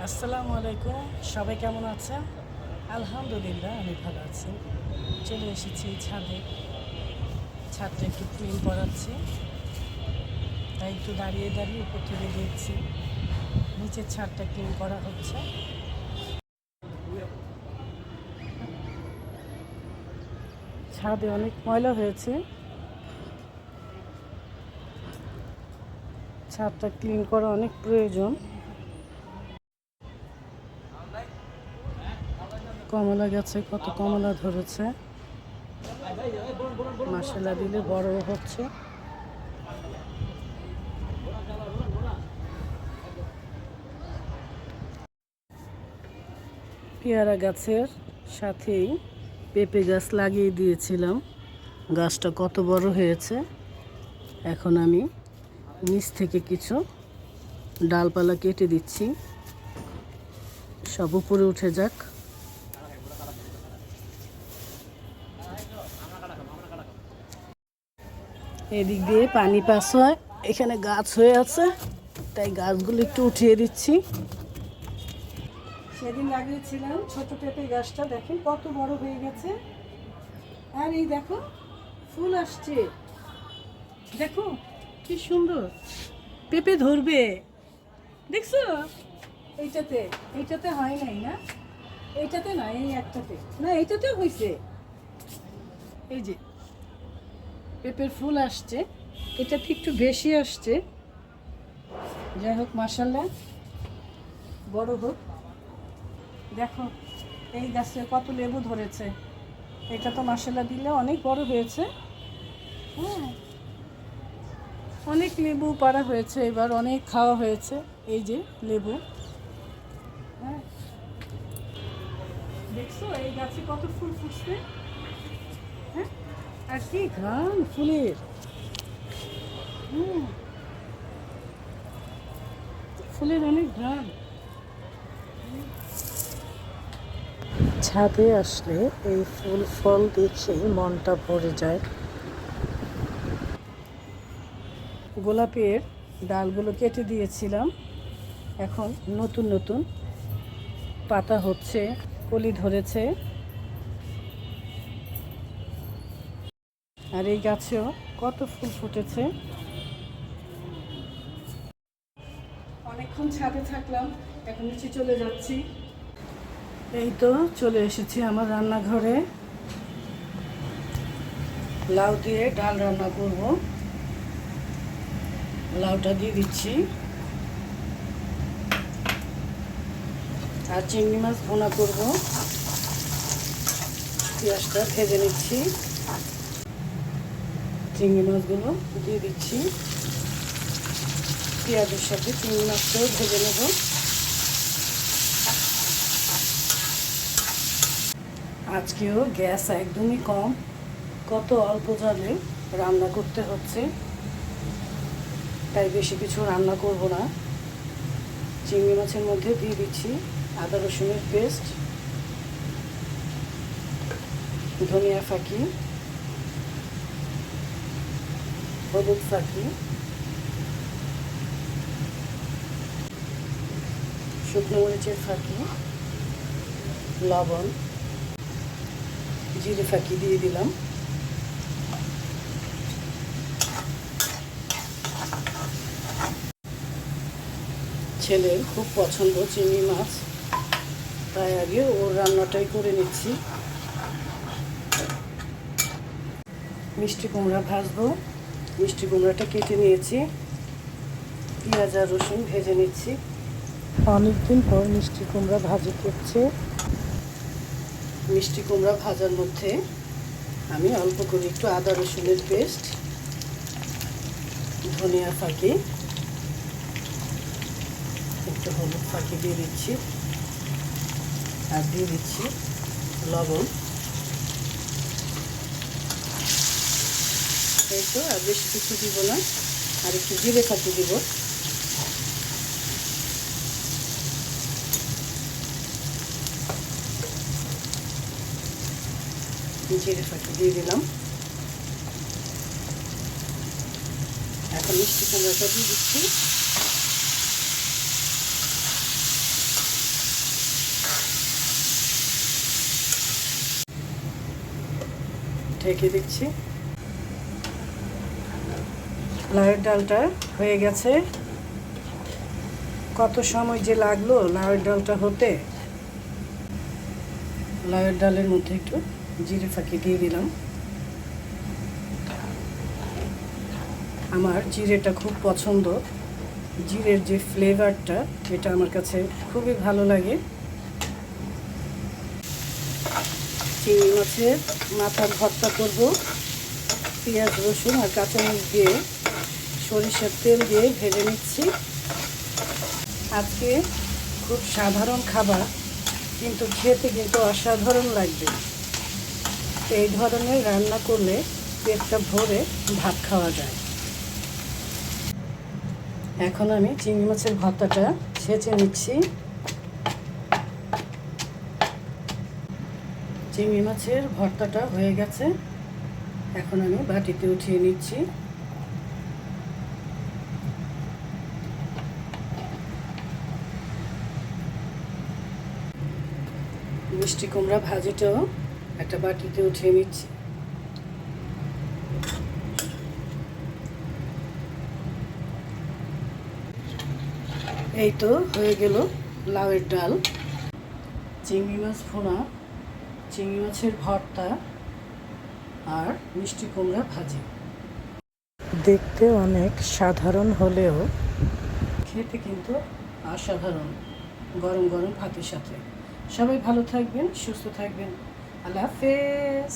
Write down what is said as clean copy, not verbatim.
আসসালামু আলাইকুম। সবাই কেমন আছেন? আলহামদুলিল্লাহ আমি ভালো আছি। চলে এসেছি ছাদে। ছাদটা একটু ক্লিন করাচ্ছি, তাই একটু দাঁড়িয়ে দাঁড়িয়ে উপর থেকে দেখছি নিচের ছাদটা ক্লিন করা হচ্ছে। ছাদে অনেক ময়লা হয়েছে, ছাদটা ক্লিন করা অনেক প্রয়োজন। কমলা গাছে কত কমলা ধরেছে, মাশাআল্লাহ দিলে বড় হচ্ছে। পেয়ারা গাছের সাথেই পেঁপে গাছ লাগিয়ে দিয়েছিলাম। গাছটা কত বড় হয়েছে। এখন আমি নিচ থেকে কিছু ডালপালা কেটে দিচ্ছি, সব উপরে উঠে যাক। এদিক দিয়ে পানি পাস হয়, এখানে গাছ হয়ে আছে, তাই গাছগুলো একটু উঠিয়ে দিচ্ছি। সেদিন লাগিয়েছিলাম ছোট পেঁপে গাছটা, দেখেন কত বড় হয়ে গেছে। আর এই দেখো ফুল আসছে, দেখো কি সুন্দর পেঁপে ধরবে, দেখছো? এইটাতে এইটাতে হয় নাই না, এইটাতে না, এই একটাতে না, এইটাতেও হয়েছে। এই যে পেঁপের ফুল আসছে, এটাতে একটু বেশি আসছে। যাই হোক, মাশাআল্লাহ বড় হোক। দেখো এই গাছে কত লেবু ধরেছে, এটা তো মাশাআল্লাহ দিলে অনেক বড় হয়েছে। হ্যাঁ, অনেক লেবু পাড়া হয়েছে, এবার অনেক খাওয়া হয়েছে। এই যে লেবু, হ্যাঁ দেখছো এই গাছে কত ফুল ফুটছে। হ্যাঁ, আর কি ঘ্রাণ ফুলের। ফুলের অনেক ঘ্রাণ। ছাদে আসলে এই ফুল ফল দেখে মনটা ভরে যায়। গোলাপের ডালগুলো কেটে দিয়েছিলাম, এখন নতুন নতুন পাতা হচ্ছে, কলি ধরেছে। আর এই গাছেও কত ফুল ফুটেছে। অনেকক্ষণ ছাদে থাকলাম, এখন নিচে চলে যাচ্ছি। এই তো চলে এসেছি আমার রান্নাঘরে। লাউ দিয়ে ডাল রান্না করব। লাউটা দিয়ে দিচ্ছি, আর চিংড়ি মাছ ভুনা করব। পেঁয়াজটা ভেজে নিচ্ছি, চিংড়ি মাছগুলো দিয়ে দিচ্ছি। পেঁয়াজের সাথে চিংড়ি মাছটাও ভেজে নেব। আজকেও গ্যাস একদমই কম, কত অল্প জালে রান্না করতে হচ্ছে, তাই বেশি কিছু রান্না করব না। চিংড়ি মাছের মধ্যে দিয়ে দিচ্ছি আদা রসুনের পেস্ট, ধনিয়া ফাঁকি, হলুদ ফাঁকি, শুকনো মরিচের ফাঁকি, লবণ, জিরে ফাঁকি দিয়ে দিলাম। ছেলের খুব পছন্দ চিংড়ি মাছ, তাই আগে ওর রান্নাটাই করে নিচ্ছি। মিষ্টি কুমড়া ভাজবো, মিষ্টি কুমড়াটা কেটে নিয়েছি, পেঁয়াজ আর রসুন ভেজে নিচ্ছি। অনেকদিন পর মিষ্টি কুমড়া ভাজি করছে। মিষ্টি কুমড়া ভাজার মধ্যে আমি অল্প করে একটু আদা রসুনের পেস্ট, ধনিয়া ফাঁকি, একটু হলুদ ফাঁকি দিয়ে দিচ্ছি, আর দিয়ে দিচ্ছি লবণ। এই তো, আর বেশি কিছু দিব না, আর একটু জিরে ফাঁকি দিব। জিরে ফাঁকি দিয়ে দিলাম। এখন মিষ্টি কুমড়াটা দিয়ে দিচ্ছি। ঢেকে দিচ্ছি। লাউয়ের ডালটা হয়ে গেছে। কত সময় যে লাগলো লাউয়ের ডালটা হতে। লাউয়ের ডালের মধ্যে একটু জিরে ফাঁকি দিয়ে দিলাম। আমার জিরেটা খুব পছন্দ। জিরের যে ফ্লেভারটা এটা আমার কাছে খুবই ভালো লাগে। চিংড়ি মাছের মাথার ভর্তা করব। পেঁয়াজ রসুন আর কাঁচামরিচ দিয়ে সরিষার তেল দিয়ে ভেজে নিচ্ছি। আজকে খুব সাধারণ খাবার, কিন্তু খেতে কিন্তু অসাধারণ লাগবে। এই ধরনের রান্না করলে পেটটা ভরে ভাত খাওয়া যায়। এখন আমি চিংড়ি মাছের ভর্তাটা ছেঁচে নিচ্ছি। চিংড়ি মাছের ভর্তাটা হয়ে গেছে। এখন আমি বাটিতে উঠিয়ে নিচ্ছি। মিষ্টি কুমড়া ভাজিটাও একটা বাটিতে উঠিয়ে নিচ্ছি। এই তো হয়ে গেল লাউয়ের ডাল, চিংড়ি মাছ ভুনা, চিংড়ি মাছের ভর্তা আর মিষ্টি কুমড়া ভাজি। দেখতে অনেক সাধারণ হলেও খেতে কিন্তু অসাধারণ, গরম গরম ভাতের সাথে। সবাই ভালো থাকবেন, সুস্থ থাকবেন। আল্লাহ হাফেজ।